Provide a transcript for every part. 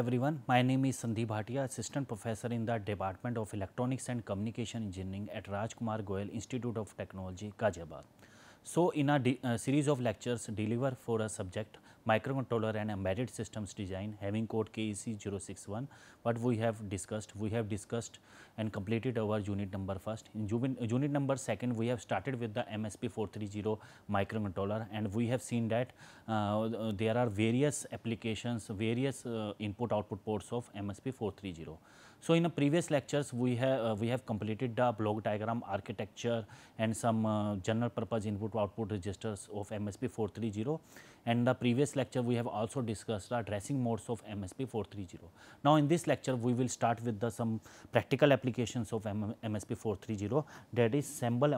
everyone, my name is Sandeep Bhatia, Assistant Professor in the Department of Electronics and Communication Engineering at Rajkumar Goyal Institute of Technology, Ghaziabad. So, in a series of lectures delivered for a subject microcontroller and embedded systems design having code KEC 061, what we have discussed and completed our unit number first. In unit number second, we have started with the MSP 430 microcontroller, and we have seen that there are various applications, various input output ports of MSP 430. So, in the previous lectures we have completed the block diagram architecture and some general purpose input output registers of MSP 430, and the previous lecture we have also discussed the addressing modes of MSP 430. Now, in this lecture we will start with the some practical applications of MSP 430, that is sample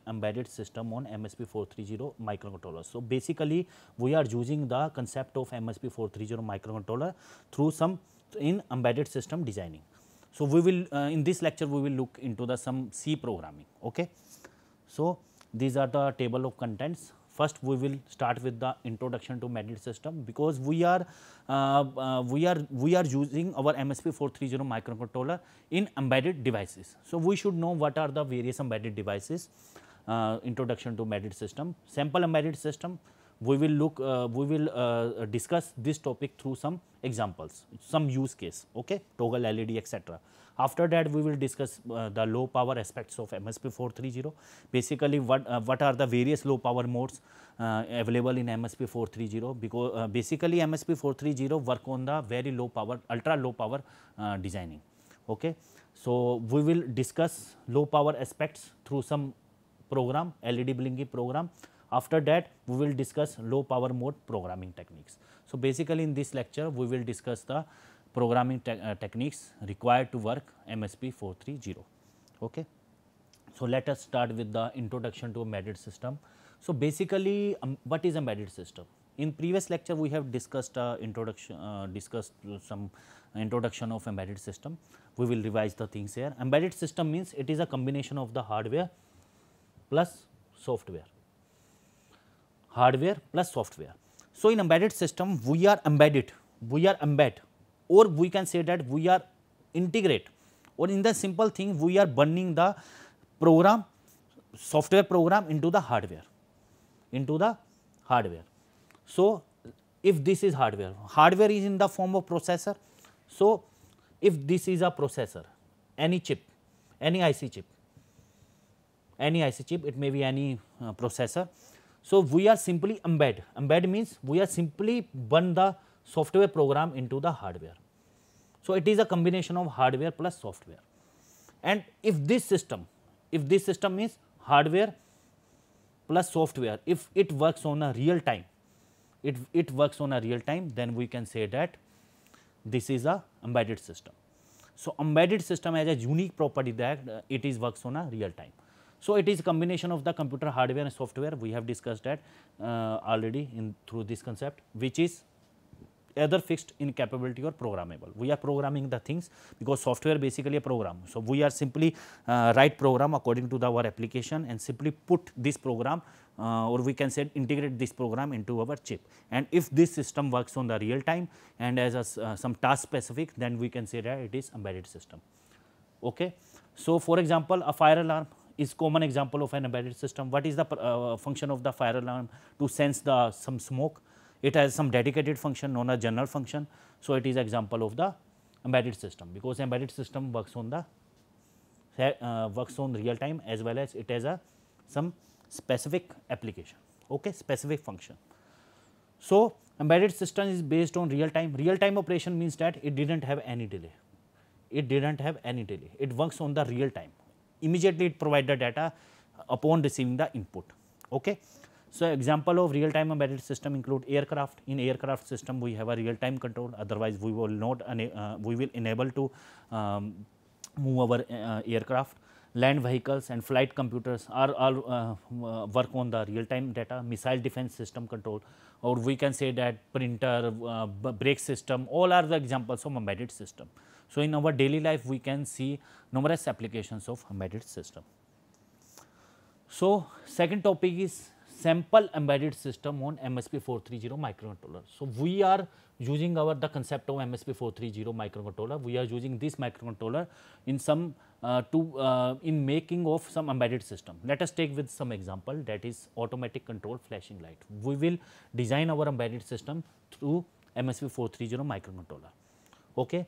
embedded system on MSP 430 microcontroller. So, basically we are using the concept of MSP 430 microcontroller through some in embedded system designing. So, we will in this lecture we will look into the some C programming. Okay. So, these are the table of contents. First, we will start with the introduction to embedded system, because we are using our MSP 430 microcontroller in embedded devices. So, we should know what are the various embedded devices. Introduction to embedded system, sample embedded system. We will discuss this topic through some examples, some use case, okay, toggle LED, etc. After that, we will discuss the low power aspects of MSP 430. Basically, what are the various low power modes available in MSP 430, because basically MSP 430 work on the very low power, ultra low power designing. Okay. So, we will discuss low power aspects through some program, LED blinky program. After that, we will discuss low power mode programming techniques. So, basically in this lecture, we will discuss the programming techniques required to work MSP 430. Okay. So, let us start with the introduction to embedded system. So, basically what is embedded system? In previous lecture, we have discussed some introduction of embedded system. We will revise the things here. Embedded system means it is a combination of the hardware plus software. Hardware plus software. So, in embedded system we are embed, or we can say that we are integrate, or in the simple thing we are burning the program, software program into the hardware, So, if this is hardware is in the form of processor. So, if this is a processor, any chip, any IC chip, it may be any processor. So, we are simply embed means we are simply burn the software program into the hardware. So, it is a combination of hardware plus software, and if this system means hardware plus software, if it works on a real time, then we can say that this is a embedded system. So, embedded system has a unique property that it is works on a real time. So, it is a combination of the computer hardware and software. We have discussed that already through this concept, which is either fixed in capability or programmable. We are programming the things, because software basically a program. So, we are simply write program according to our application and simply put this program or we can say integrate this program into our chip. And if this system works on the real time and as some task specific, then we can say that it is embedded system. Okay. So, for example, a fire alarm is common example of an embedded system. What is the function of the fire alarm? To sense some smoke. It has some dedicated function known as general function. So, it is example of the embedded system, because embedded system works on real time as well as it has some specific application, okay, specific function. So, embedded system is based on real time operation means that it did not have any delay. It works on the real time. Immediately it provides the data upon receiving the input. Okay. So, example of real time embedded system include aircraft. In aircraft system we have a real time control, otherwise we will not we will enable to move our aircraft. Land vehicles and flight computers are all work on the real time data. Missile defense system control, or we can say that printer, brake system, all are the examples of embedded system. So, in our daily life we can see numerous applications of embedded system. So, second topic is sample embedded system on MSP 430 microcontroller. So, we are using the concept of MSP430 microcontroller. We are using this microcontroller in some in making of some embedded system. Let us take with some example, that is automatic control flashing light. We will design our embedded system through MSP430 microcontroller. Okay.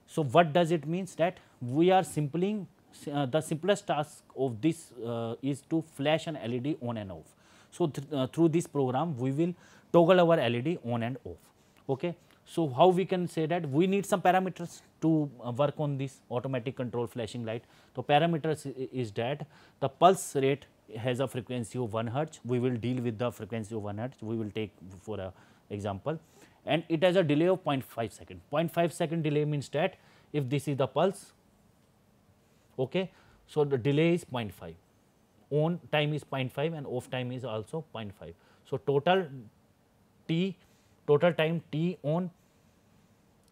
So what does it means? That we are simply the simplest task of this is to flash an LED on and off. So through this program we will toggle our LED on and off. Okay. So how we can say that we need some parameters to work on this automatic control flashing light. So parameters is that the pulse rate has a frequency of 1 Hz. We will deal with the frequency of 1 Hz. We will take for a example, and it has a delay of 0.5 second. 0.5 second delay means that if this is the pulse, okay, so the delay is 0.5, on time is 0.5 and off time is also 0.5. So total time T on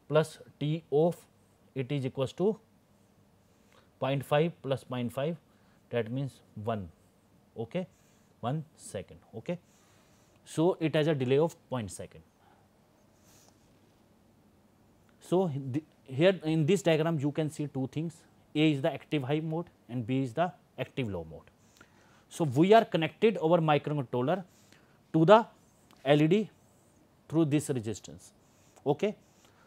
plus T off, it is equals to 0.5 plus 0.5, that means 1, okay, 1 second. Okay. So it has a delay of 0.2 second. So here in this diagram you can see two things, A is the active high mode and B is the active low mode. So we are connected our microcontroller to the LED through this resistance. Okay.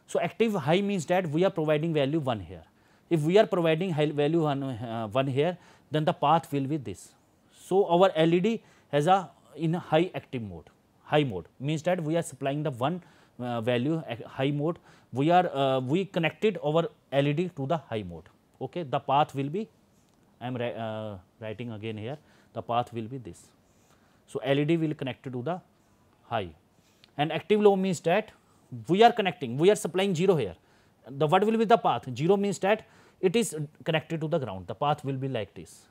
So active high means that we are providing value 1 here. If we are providing high value 1 here, then the path will be this. So our LED has a in high active mode. High mode means that we are supplying the one value high mode. We connected our LED to the high mode. Okay. The path will be, I am writing again here, the path will be this. So LED will connect to the high, and active low means that we are connecting, we are supplying 0 here. The what will be the path? 0 means that it is connected to the ground. The path will be like this.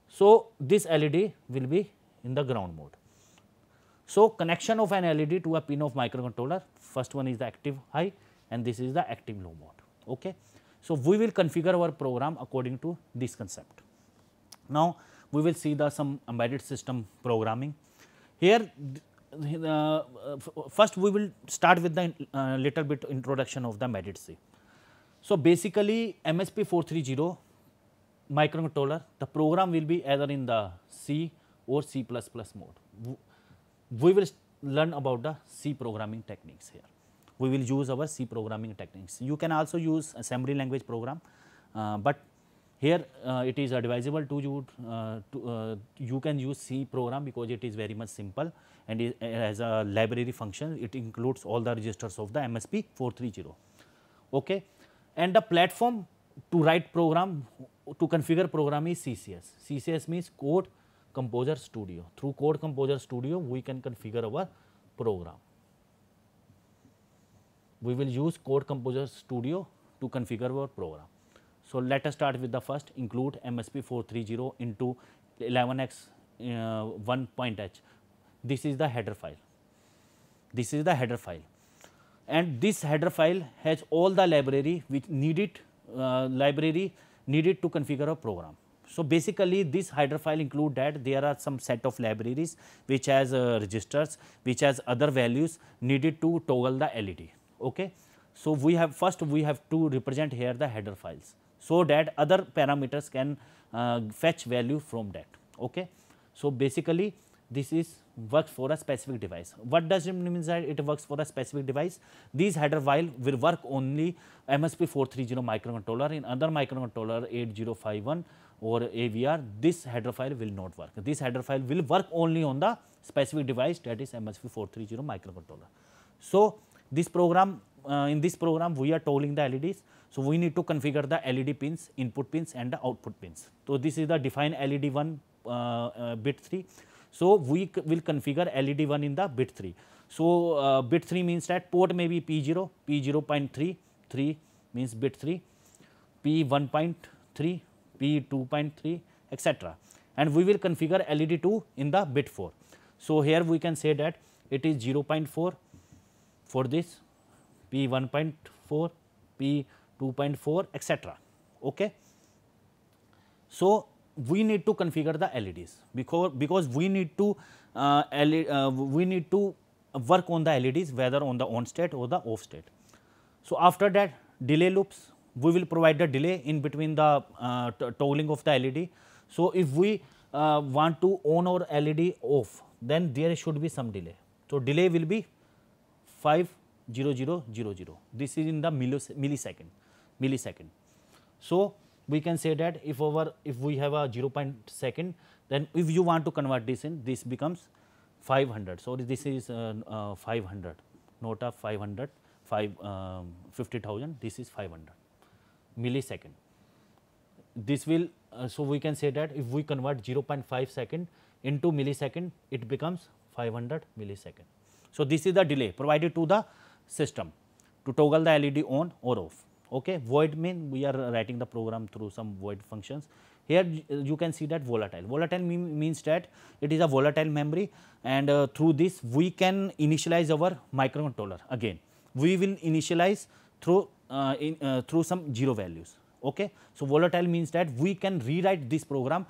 So this LED will be in the ground mode. So connection of an LED to a pin of microcontroller, first one is the active high and this is the active low mode. Okay. So we will configure our program according to this concept. Now we will see the some embedded system programming. Here first we will start with the little bit introduction of the embedded C. So basically MSP430 microcontroller, the program will be either in the C or C++ mode. We will learn about the C programming techniques here. We will use our C programming techniques. You can also use assembly language program, but here it is advisable to you you can use C program because it is very much simple and it has a library function. It includes all the registers of the MSP430. Okay. And the platform to write program, to configure program is CCS. CCS means Code Composer Studio. Through Code Composer Studio we can configure our program. We will use Code Composer Studio to configure our program. So let us start with the first, include MSP430 into 11x 1.h. This is the header file. This is the header file, and this header file has all the library which needed to configure a program. So basically this header file include that there are some set of libraries which has registers, which has other values needed to toggle the LED. Okay. So we have to represent here the header files, so that other parameters can fetch value from that. Okay. So basically this is works for a specific device. What does it mean that it works for a specific device? These header file will work only MSP430 microcontroller. In other microcontroller 8051 or AVR, this header file will not work. This header file will work only on the specific device, that is MSP430 microcontroller. So this program, in this program we are toggling the LEDs. So we need to configure the LED pins, input pins and the output pins. So this is the define LED 1 bit 3. So we will configure LED 1 in the bit 3. So bit 3 means that port may be P0, P0.3, 3 means bit 3, P1.3, P2.3, etc. And we will configure LED 2 in the bit 4. So here we can say that it is 0.4 for this, P1.4, P2.4, etc. Okay. So we need to configure the LEDs because we need to work on the LEDs, whether on the on state or the off state. So after that, delay loops, we will provide the delay in between the toggling of the LED. So if we want to on our LED off, then there should be some delay. So delay will be 50000. This is in the millisecond. So we can say that if we have a 0.2, then if you want to convert this in, this becomes 500. So this is 500, not a 500, 50,000. This is 500 millisecond. This will so we can say that if we convert 0.5 second into millisecond, it becomes 500 millisecond. So this is the delay provided to the system to toggle the LED on or off. Okay, void mean we are writing the program through some void functions. Here you can see that volatile. Volatile means that it is a volatile memory, and through this we can initialize our microcontroller. Again, we will initialize through through some zero values. Okay, so volatile means that we can rewrite this program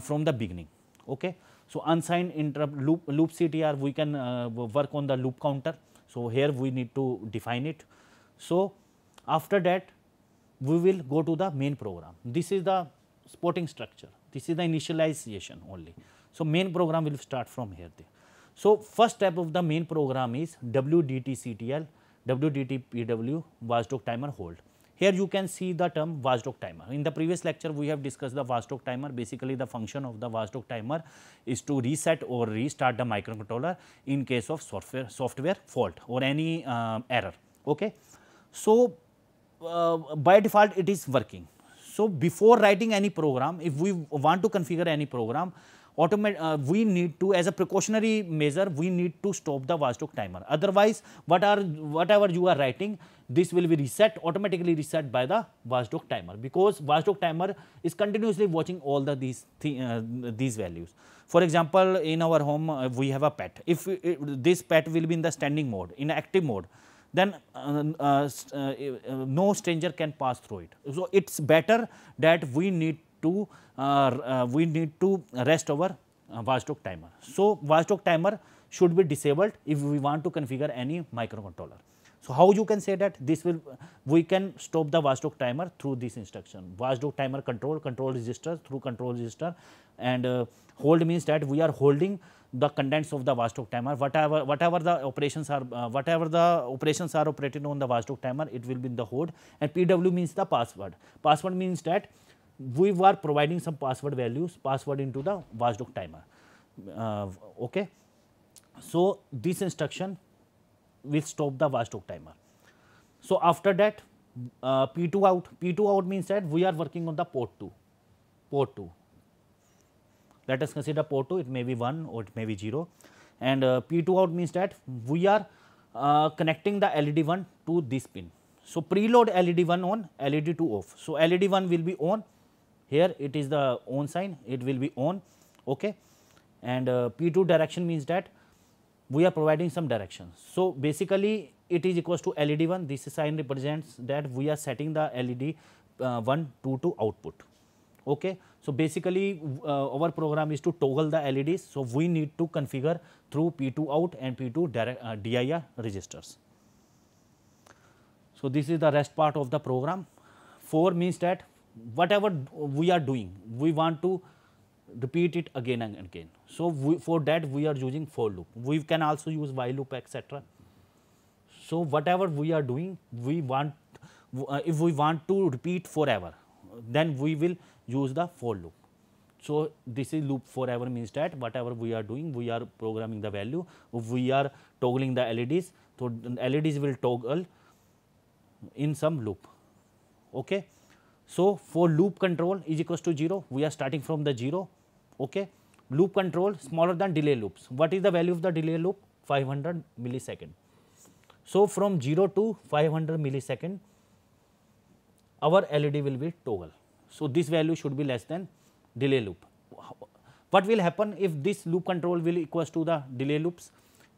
from the beginning. Okay, so unsigned interrupt loop CTR, we can work on the loop counter. So here we need to define it. So after that, we will go to the main program. This is the supporting structure. This is the initialization only. So main program will start from here. So first step of the main program is WDT-CTL, WDT-PW, watchdog timer hold. Here you can see the term watchdog timer. In the previous lecture, we have discussed the watchdog timer. Basically, the function of the watchdog timer is to reset or restart the microcontroller in case of software fault or any error. Okay. So by default, it is working. So before writing any program, if we want to configure any program, we need to, as a precautionary measure, we need to stop the watchdog timer. Otherwise, whatever you are writing, this will be automatically reset by the watchdog timer, because watchdog timer is continuously watching all these values. For example, in our home, we have a pet. If this pet will be in the standing mode, in active mode, then no stranger can pass through it. So it's better that we need to rest our watchdog timer. So watchdog timer should be disabled if we want to configure any microcontroller. So how you can say that we can stop the watchdog timer through this instruction. Watchdog timer control register through control register, and hold means that we are holding the contents of the watchdog timer. Whatever the operations are operated on the watchdog timer, it will be in the hold. And PW means the password. Password means that we were providing some password into the watchdog timer. Okay. So this instruction will stop the watchdog timer. So after that, P2 out. P2 out means that we are working on the port 2. Let us consider port 2, it may be 1 or it may be 0, and P2 out means that we are connecting the LED 1 to this pin. So preload LED 1 on, LED 2 off. So LED 1 will be on, here it is the on sign, it will be on. Okay. And P2 direction means that we are providing some directions. So basically it is equals to LED 1, this sign represents that we are setting the LED 1, 2 to output. Okay. So basically our program is to toggle the LEDs. So we need to configure through P2 out and P2 DIR registers. So this is the rest part of the program. 4 means that whatever we are doing, we want to repeat it again and again. So for that we are using for loop. We can also use while loop, etc. So whatever we are doing, we want if we want to repeat forever, then we will use the for loop. So this is loop forever means that whatever we are doing, we are programming the value. If we are toggling the LEDs, so the LEDs will toggle in some loop. Okay. So for loop control is equals to 0, we are starting from the 0. Okay. Loop control smaller than delay loops. What is the value of the delay loop? 500 millisecond. So from 0 to 500 millisecond, our LED will be toggle. So this value should be less than delay loop. What will happen if this loop control will equals to the delay loops?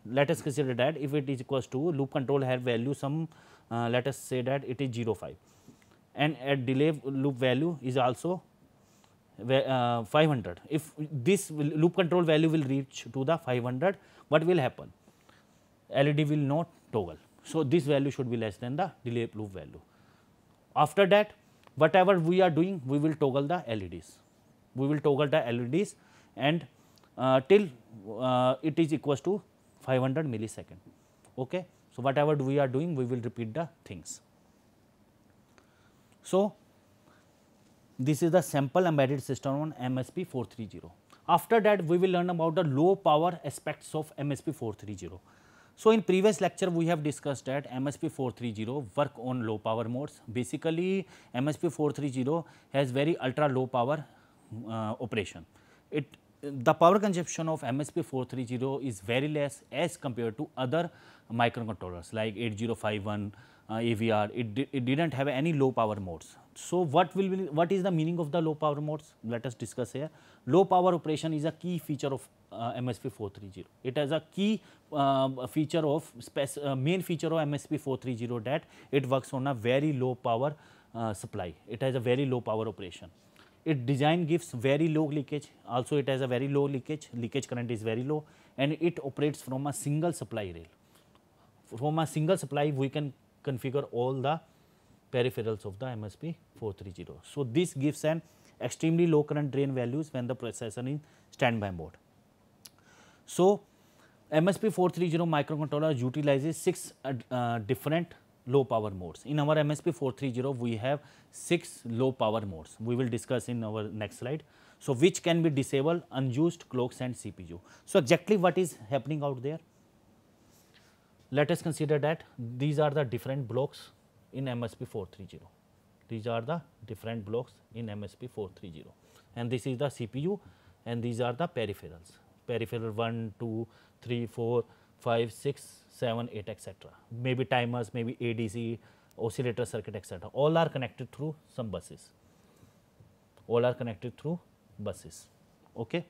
Let us consider that if it is equals to loop control have value some, let us say that it is 0.5, and at delay loop value is also 500. If this loop control value will reach to the 500, what will happen? LED will not toggle. So, this value should be less than the delay loop value. After that, whatever we are doing, we will toggle the LEDs. We will toggle the LEDs and till it is equals to 500 millisecond. Okay. So, whatever we are doing, we will repeat the things. So, this is the sample embedded system on MSP 430. After that, we will learn about the low power aspects of MSP 430. So, in previous lecture, we have discussed that MSP 430 work on low power modes. Basically, MSP 430 has very ultra low power operation. The power consumption of MSP 430 is very less as compared to other microcontrollers like 8051, AVR. It didn't have any low power modes. So, what is the meaning of the low power modes? Let us discuss here. Low power operation is a key feature of MSP 430. It has a key feature of main feature of MSP 430 that it works on a very low power supply. It has a very low power operation. Its design gives very low leakage, also it has a very low leakage current is very low, and it operates from a single supply rail. From a single supply, we can configure all the peripherals of the MSP 430. So, this gives an extremely low current drain values when the processor is in standby mode. So, MSP 430 microcontroller utilizes 6 different low power modes. In our MSP 430, we have 6 low power modes. We will discuss in our next slide. So, which can be disabled, unused clocks and CPU. So, exactly what is happening out there? Let us consider that these are the different blocks in MSP 430. These are the different blocks in MSP 430, and this is the CPU, and these are the peripherals. Peripheral 1, 2, 3, 4, 5, 6, 7, 8, etc. Maybe timers, maybe ADC, oscillator circuit, etc. All are connected through some buses. All are connected through buses. Okay.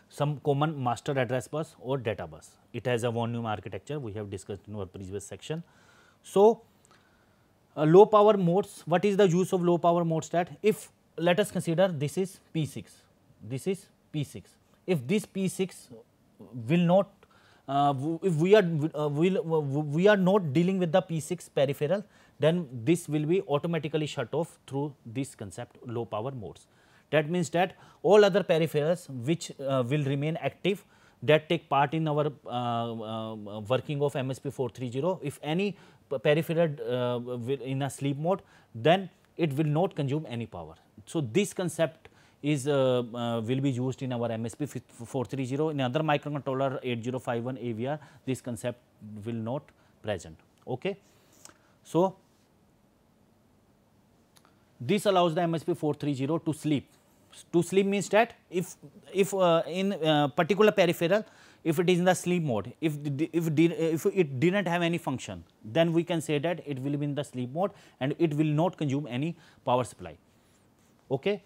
Some common master address bus or data bus. It has a volume architecture we have discussed in our previous section. So, low power modes, what is the use of low power modes? That if let us consider this is P6, this is P6. If this P6 will not, if we are not dealing with the P6 peripheral, then this will be automatically shut off through this concept low power modes. That means that all other peripherals which will remain active, that take part in our working of MSP 430, if any peripheral in a sleep mode, then it will not consume any power. So, this concept is will be used in our MSP 430. In other microcontroller 8051 AVR, this concept will not present. Okay. So, this allows the MSP 430 to sleep. To sleep means that if in particular peripheral, if it is in the sleep mode, if it didn't have any function, then we can say that it will be in the sleep mode and it will not consume any power supply. Okay.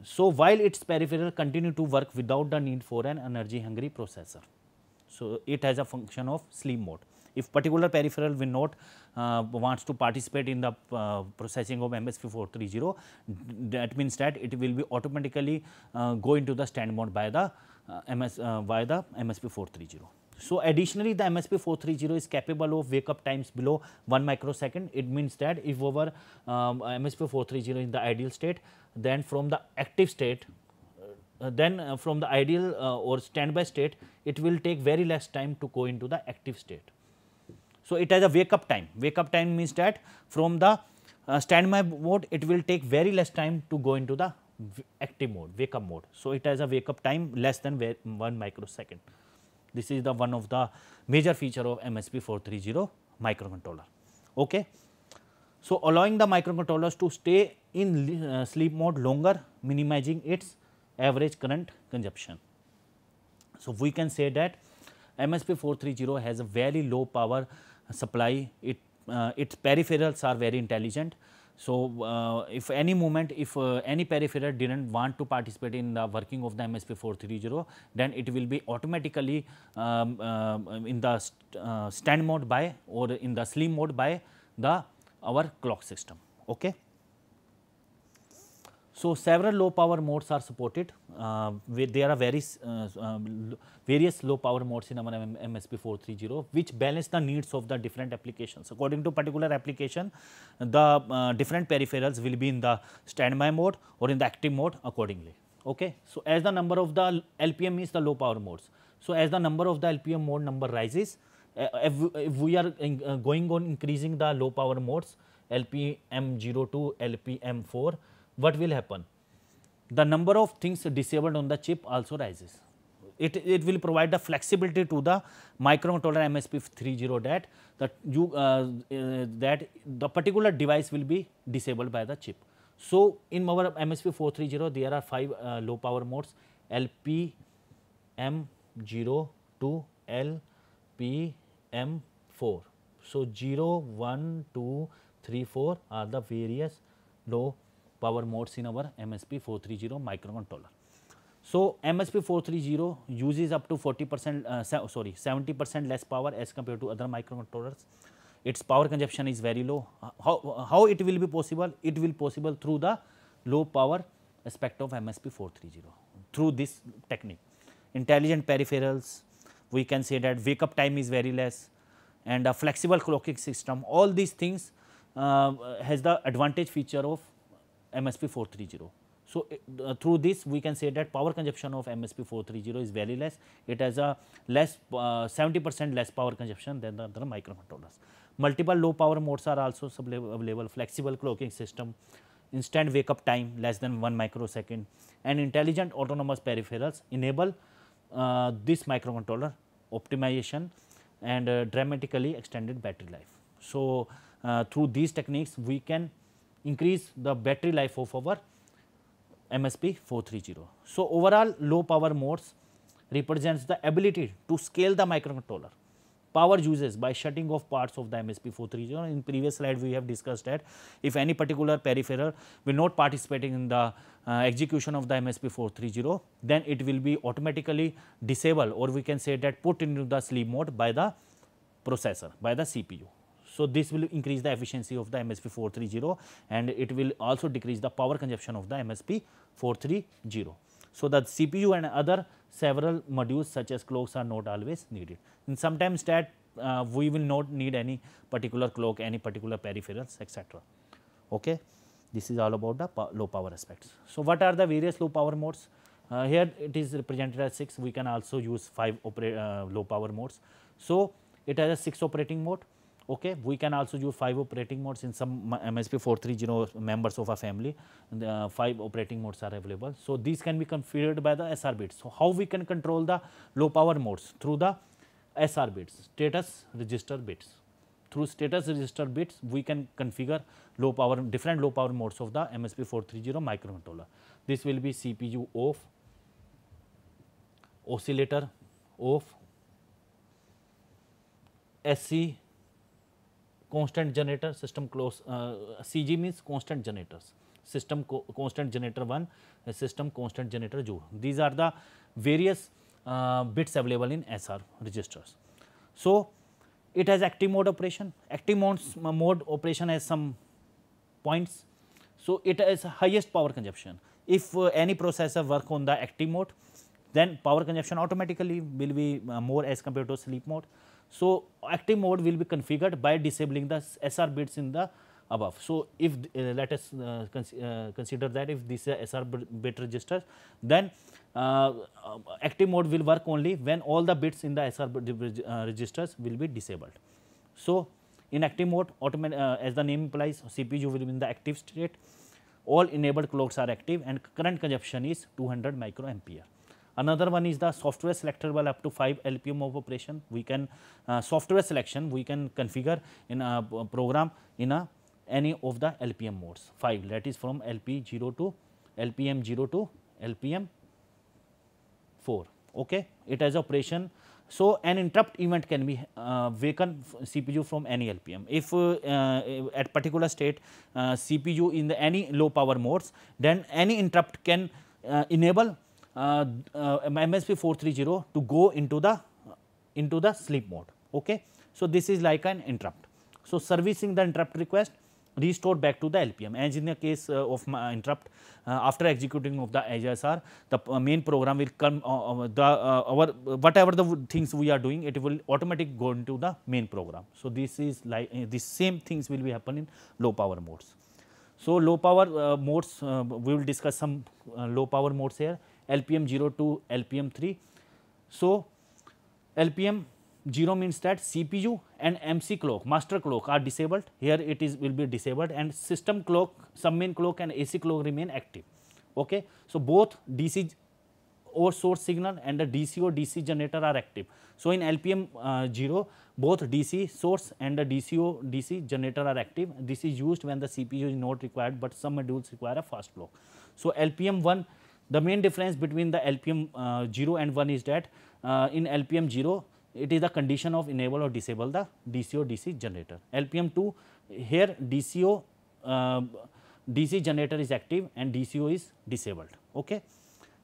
So, while its peripheral continue to work without the need for an energy hungry processor. So, it has a function of sleep mode. If particular peripheral will not wants to participate in the processing of MSP 430, that means that it will be automatically go into the stand mode by the MSP 430. So, additionally the MSP 430 is capable of wake up times below 1 microsecond. It means that if our MSP 430 is in the ideal state, then from the active state, from the ideal or standby state, it will take very less time to go into the active state. So, it has a wake up time. Wake up time means that from the standby mode, it will take very less time to go into the active mode, wake up mode. So, it has a wake up time less than 1 microsecond. This is the one of the major feature of MSP 430 microcontroller. Okay. So, allowing the microcontrollers to stay in sleep mode longer, minimizing its average current consumption. So, we can say that MSP 430 has a very low power supply. Its peripherals are very intelligent. So, if any moment, if any peripheral didn't want to participate in the working of the MSP 430, then it will be automatically in the stand mode by or in the sleep mode by our clock system. Okay. So several low power modes are supported. There are various low power modes in our MSP 430 which balance the needs of the different applications. According to particular application, the different peripherals will be in the standby mode or in the active mode accordingly. Okay. So as the number of the LPM is the low power modes. So as the number of the LPM mode number rises, if we are going on increasing the low power modes LPM02, LPM4, what will happen? The number of things disabled on the chip also rises. It will provide the flexibility to the microcontroller MSP30 that the particular device will be disabled by the chip. So in our MSP430 there are 5 low power modes LPM02, LPM4. So 0, 1, 2, 3, 4 are the various low power modes in our MSP430 microcontroller. So MSP430 uses up to 70% less power as compared to other microcontrollers. Its power consumption is very low. How it will be possible? It will possible through the low power aspect of MSP430 through this technique. Intelligent peripherals, we can say that wake up time is very less, and a flexible clocking system. All these things has the advantage feature of MSP430. So through this we can say that power consumption of MSP430 is very less. It has a less 70% less power consumption than the other microcontrollers. Multiple low power modes are also available. Flexible clocking system, instant wake up time less than 1 microsecond, and intelligent autonomous peripherals enable this microcontroller optimization and dramatically extended battery life. So through these techniques we can increase the battery life of our MSP430. So overall low power modes represents the ability to scale the microcontroller power uses by shutting off parts of the MSP430. In previous slide we have discussed that if any particular peripheral will not participating in the execution of the MSP430, then it will be automatically disabled, or we can say that put into the sleep mode by the processor, by the CPU. So this will increase the efficiency of the MSP430 and it will also decrease the power consumption of the MSP430. So the CPU and other several modules such as clocks are not always needed. And sometimes that we will not need any particular clock, any particular peripherals, etc. Okay. This is all about the low power aspects. So what are the various low power modes? Here it is represented as 6. We can also use 5 low power modes. So it has a 6 operating mode. Okay, we can also use 5 operating modes in some MSP430 members of a family. 5 operating modes are available. So these can be configured by the SR bits. So how we can control the low power modes? Through the SR bits, status register bits. Through status register bits, we can configure low power, different low power modes of the MSP430 microcontroller. This will be CPU off, oscillator off, SC constant generator, system close, CG means constant generators, system constant generator 1, system constant generator 2. These are the various bits available in SR registers. So it has active mode operation. Active mode operation has some points. So it has highest power consumption. If any processor work on the active mode, then power consumption automatically will be more as compared to sleep mode. So active mode will be configured by disabling the SR bits in the above. So if let us consider that if this is SR bit register, then active mode will work only when all the bits in the SR registers will be disabled. So in active mode, as the name implies, CPU will be in the active state. All enabled clocks are active and current consumption is 200 microampere. Another one is the software selectable up to 5 LPM of operation. We can software selection we can configure in a program in any of the LPM modes 5, that is from LP0 to LPM0 to LPM4. Okay, it has operation. So an interrupt event can be waken CPU from any LPM. If at particular state CPU in the any low power modes, then any interrupt can enable MSP430 to go into the sleep mode. Okay. So this is like an interrupt. So servicing the interrupt request, restored back to the LPM. As in the case of interrupt, after executing of the ASR, the main program will come, our whatever the things we are doing, it will automatically go into the main program. So this is like the same things will be happen in low power modes. So low power modes, we will discuss some low power modes here, LPM 0 to LPM 3. So LPM 0 means that CPU and MC clock, master clock are disabled. Here it is will be disabled, and system clock, sub main clock and AC clock remain active. Okay. So both DC or source signal and the DC or DC generator are active. So in LPM 0, both DC source and the DC or DC generator are active. This is used when the CPU is not required, but some modules require a fast clock. So LPM 1, the main difference between the LPM 0 and 1 is that in LPM 0, it is the condition of enable or disable the DC or DC generator. LPM 2, here DCO DC generator is active and DCO is disabled. Okay.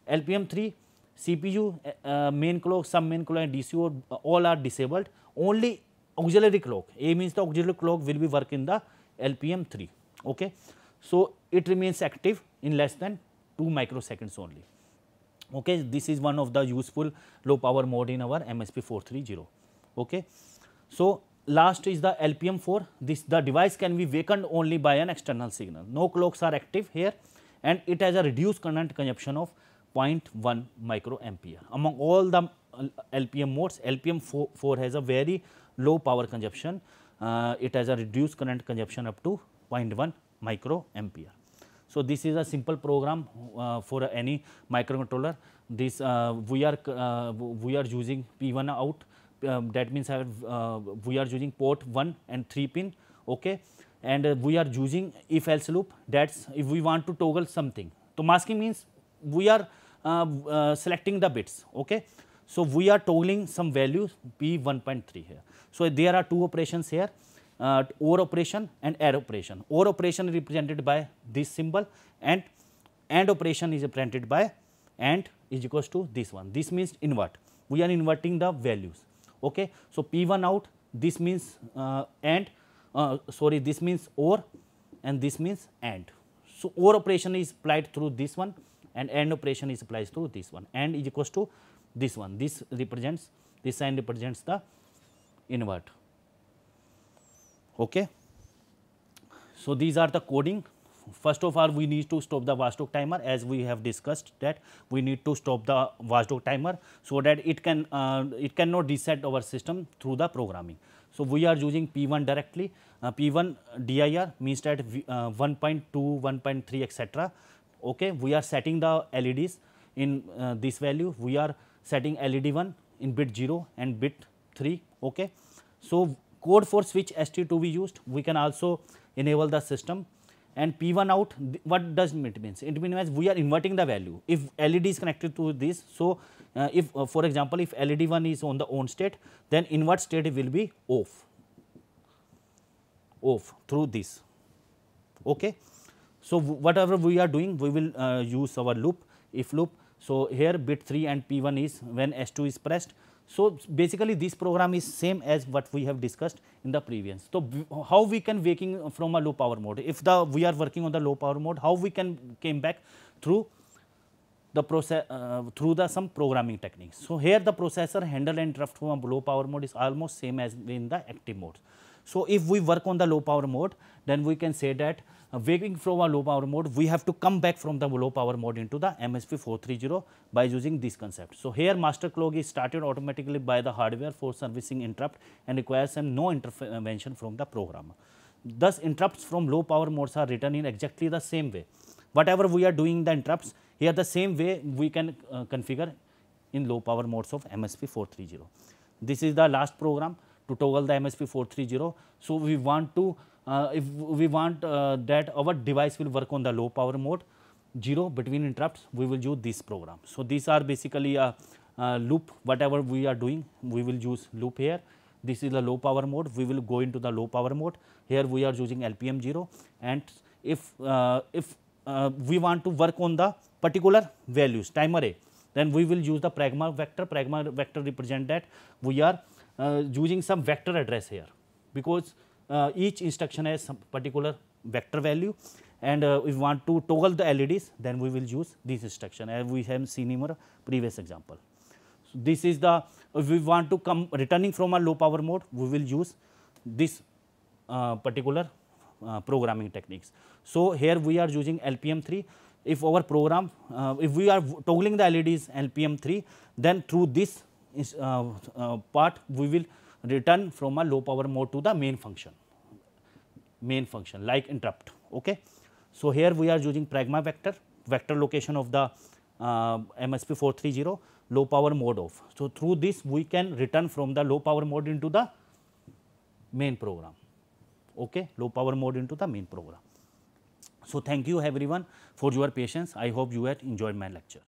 LPM 3, CPU, main clock, sub main clock and DCO all are disabled. Only auxiliary clock, A means the auxiliary clock will be work in the LPM 3. Okay. So it remains active in less than 2 microseconds only. Okay. This is one of the useful low power mode in our MSP 430. Okay. So last is the LPM 4. The device can be wakened only by an external signal. No clocks are active here, and it has a reduced current consumption of 0.1 microampere. Among all the LPM modes, LPM 4 has a very low power consumption. It has a reduced current consumption up to 0.1 microampere. So this is a simple program for any microcontroller. This we are using P1 out. That means we are using port 1 and 3 pin. Okay, and we are using if else loop. That's if we want to toggle something. So masking means we are selecting the bits. Okay, so we are toggling some values P1.3 here. So there are two operations here, OR operation and AND operation. OR operation is represented by this symbol, and AND operation is represented by AND is equals to this one. This means invert. We are inverting the values. Okay, so P1 out. This means AND. This means OR, and this means AND. So OR operation is applied through this one, and AND operation is applied through this one. AND is equals to this one. This represents, this sign represents the invert. Okay. So these are the coding. First of all, we need to stop the watchdog timer, as we have discussed that we need to stop the watchdog timer so that it cannot reset our system through the programming. So we are using P1 directly. P1 DIR means that 1.2, 1.3 etc. Okay, we are setting the LEDs in this value. We are setting LED 1 in bit 0 and bit 3. Okay, so code for switch ST2 we used. We can also enable the system. And P1 out, what does it mean? It means we are inverting the value. If LED is connected to this, so if for example, if LED 1 is on the on state, then invert state will be off through this. Okay. So whatever we are doing, we will use our loop, if loop. So here bit 3 and P1 is when S2 is pressed. So basically this program is same as what we have discussed in the previous. So how we can waking from a low power mode? If we are working on the low power mode, how we can came back through the process through the some programming techniques. So here the processor handle and interrupt from a low power mode is almost same as in the active mode. So if we work on the low power mode, then we can say that waking from a low power mode, we have to come back from the low power mode into the MSP 430 by using this concept. So here master clock is started automatically by the hardware for servicing interrupt and requires some no intervention from the programmer. Thus interrupts from low power modes are written in exactly the same way. Whatever we are doing the interrupts, here the same way we can configure in low power modes of MSP 430. This is the last program to toggle the MSP 430. So we want to if we want that our device will work on the low power mode 0 between interrupts, we will use this program. So these are basically a loop. Whatever we are doing, we will use loop here. This is the low power mode. We will go into the low power mode. Here we are using LPM 0, and if we want to work on the particular values timer A, then we will use the pragma vector. Pragma vector represent that we are using some vector address here, because each instruction has some particular vector value, and if we want to toggle the LEDs, then we will use this instruction as we have seen in our previous example. So, this is the, if we want to come returning from a low power mode, we will use this particular programming techniques. So, here we are using LPM3. If our program, if we are toggling the LEDs LPM3, then through this part we will return from a low power mode to the main function like interrupt. Okay. So, here we are using pragma vector location of the MSP 430, low power mode off. So, through this we can return from the low power mode into the main program. Okay, low power mode into the main program. So, thank you everyone for your patience. I hope you had enjoyed my lecture.